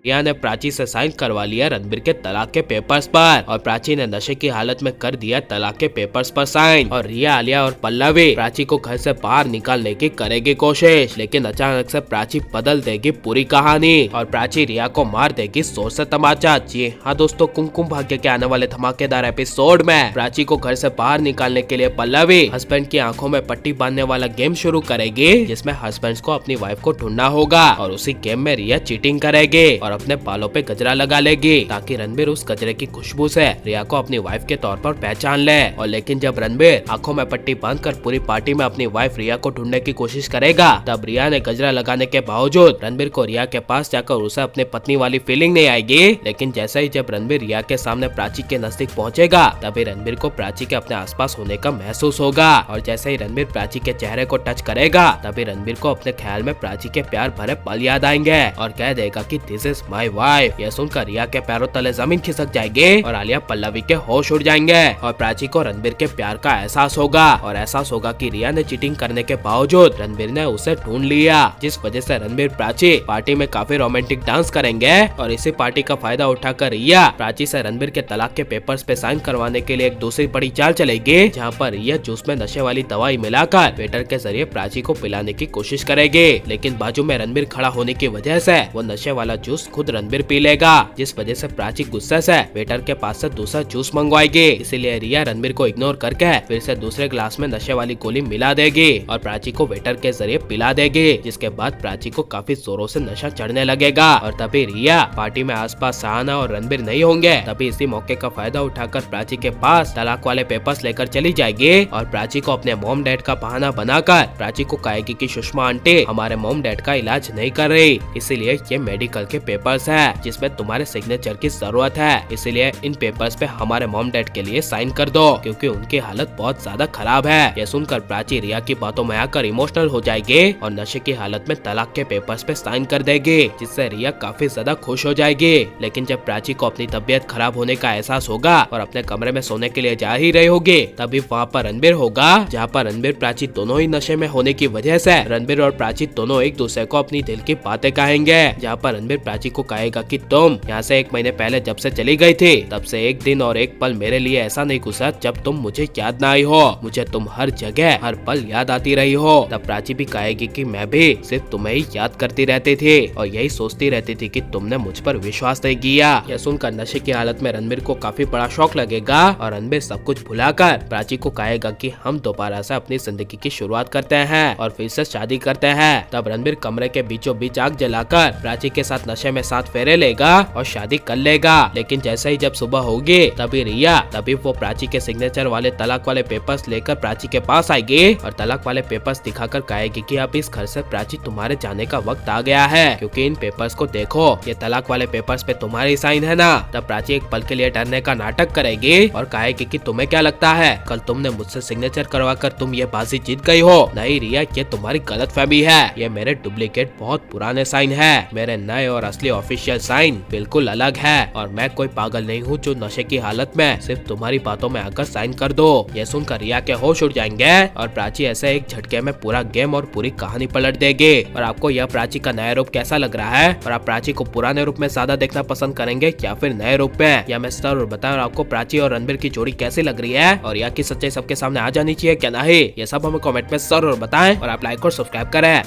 रिया ने प्राची से साइन करवा लिया रणबीर के तलाक के पेपर्स पर और प्राची ने नशे की हालत में कर दिया तलाक के पेपर्स पर साइन। और रिया, आलिया और पल्लवी प्राची को घर से बाहर निकालने की करेगी कोशिश, लेकिन अचानक से प्राची बदल देगी पूरी कहानी और प्राची रिया को मार देगी जोर से तमाचा। जी हाँ दोस्तों, कुमकुम भाग्य के आने वाले धमाकेदार एपिसोड में प्राची को घर से बाहर निकालने के लिए पल्लवी हस्बैंड की आंखों में पट्टी बांधने वाला गेम शुरू करेगी, जिसमें हस्बैंड को अपनी वाइफ को ढूंढना होगा और उसी गेम में रिया चीटिंग करेगी और अपने बालों पे गजरा लगा लेगी ताकि रणबीर उस गजरे की खुशबू से रिया को अपनी वाइफ के तौर पर पहचान ले। और लेकिन जब रणबीर आंखों में पट्टी बांधकर पूरी पार्टी में अपनी वाइफ रिया को ढूंढने की कोशिश करेगा, तब रिया ने गजरा लगाने के बावजूद रणबीर को रिया के पास जाकर उसे अपनी पत्नी वाली फीलिंग नहीं आएगी। लेकिन जैसे ही जब रणबीर रिया के सामने प्राची के नजदीक पहुंचेगा, तभी रणबीर को प्राची के अपने आसपास होने का महसूस होगा और जैसे ही रणबीर प्राची के चेहरे को टच करेगा, तभी रणबीर को अपने ख्याल में प्राची के प्यार भरे पल याद आएंगे और कह देगा कि दिस इज माई वाइफ। यह सुनकर रिया के पैरों तले जमीन खिसक जाएगी और आलिया पल्लवी के होश उड़ जाएंगे और प्राची को रणबीर के प्यार का एहसास होगा और एहसास होगा कि रिया ने चीटिंग करने के बावजूद रणबीर ने उसे ढूंढ लिया, जिस वजह से रणबीर प्राची पार्टी में काफी रोमांटिक डांस करेंगे और इसी पार्टी का फायदा उठाकर रिया प्राची से रणबीर के तलाक के पेपर्स पे साइन करवाने के लिए एक दूसरी बड़ी चाल चलेगी, जहाँ पर रिया जूस में नशे वाली दवाई मिलाकर वेटर के जरिए प्राची को पिलाने की कोशिश करेगी। लेकिन बाजू में रणबीर खड़ा होने की वजह से वो नशे वाला जूस खुद रणबीर पी लेगा, जिस वजह से प्राची गुस्से से वेटर के पास से दूसरा जूस मंगवाएगी। इसीलिए रिया रणबीर को इग्नोर करके फिर से दूसरे ग्लास में नशे वाली गोली मिला देगी और प्राची को वेटर के जरिए पिला देगी, जिसके बाद प्राची को काफी जोरों से नशा चढ़ने लगेगा। और तभी रिया पार्टी में आसपास सहाना और रणबीर नहीं होंगे, तभी इसी मौके का फायदा उठाकर प्राची के पास तलाक वाले पेपर्स लेकर चली जाएगी और प्राची को अपने मॉम डैड का बहाना बनाकर प्राची को कहेगी कि सुषमा आंटी हमारे मॉम डैड का इलाज नहीं कर रही, इसीलिए ये मेडिकल के पेपर्स है जिसमें तुम्हारे सिग्नेचर की जरूरत है, इसीलिए इन पेपर्स पे हमारे मॉम डैड के लिए साइन कर दो क्योंकि उनकी हालत बहुत ज्यादा खराब है। यह सुनकर प्राची रिया की बातों में आकर इमोशनल हो जाएगी और नशे की हालत में तलाक के पेपर्स पे साइन कर देगी, जिससे रिया काफी ज्यादा खुश हो जाएगी। लेकिन जब प्राची को अपनी तबीयत खराब होने का एहसास होगा और अपने कमरे में सोने के लिए जा ही रही होगी, तभी वहाँ पर रणबीर होगा, जहाँ पर रणबीर प्राची दोनों ही नशे में होने की वजह से रणबीर और प्राची दोनों एक दूसरे को अपनी दिल की बातें कहेंगे। जहाँ पर रणबीर प्राची को कहेगा कि तुम यहाँ से 1 महीने पहले जब से चली गई थी, तब से एक दिन और एक पल मेरे लिए ऐसा नहीं गुजरा जब तुम मुझे याद ना आई हो, मुझे तुम हर जगह हर पल याद आती रही हो। तब प्राची भी कहेगी कि मैं भी सिर्फ तुम्हें ही याद करती रहती थी और यही सोचती रहती थी कि तुमने मुझ पर विश्वास नहीं किया। यह सुनकर नशे की हालत में रणबीर को काफी बड़ा शौक लगेगा और रणबीर सब कुछ भुलाकर प्राची को कहेगा कि हम दोबारा से अपनी जिंदगी की शुरुआत करते हैं और फिर से शादी करते हैं। तब रणबीर कमरे के बीचों बीच आग जलाकर प्राची के साथ नशे में 7 फेरे लेगा और शादी कर लेगा। लेकिन जैसे ही जब सुबह होगी, तभी वो प्राची के सिग्नेचर वाले तलाक वाले पेपर्स लेकर प्राची के पास आएगी और तलाक वाले पेपर्स दिखाकर कहेगी कि अब इस घर से प्राची तुम्हारे जाने का वक्त आ गया है, क्योंकि इन पेपर्स को देखो, ये तलाक वाले पेपर्स पे तुम्हारी साइन है ना। तब प्राची एक पल के लिए डरने का नाटक करेगी और कहेगी कि तुम्हें क्या लगता है कल तुमने मुझसे सिग्नेचर करवाकर तुम ये बाजी जीत गई हो? नहीं रिया, ये तुम्हारी गलतफहमी है, ये मेरे डुप्लीकेट बहुत पुराने साइन है, मेरे नए और असली ऑफिशियल साइन बिल्कुल अलग है और मैं कोई पागल नहीं हूँ जो नशे की हालत में सिर्फ तुम्हारी बातों में आकर साइन कर दो। ये सुनकर रिया के होश उड़ जाएंगे और प्राची ऐसे एक झटके में पूरा गेम और पूरी कहानी पलट देगी। और आपको यह प्राची का नया रूप कैसा लग रहा है और आप प्राची को पुराने रूप में ज्यादा देखना पसंद करेंगे या फिर नए रूप में? या मैं जरूर बताऊं आपको प्राची और रणबीर की जोड़ी कैसी लग रही है और यह की सच्चाई सबके सामने आ जानी चाहिए क्या नहीं, ये सब हमें कमेंट में जरूर बताएं और आप लाइक और सब्सक्राइब करें।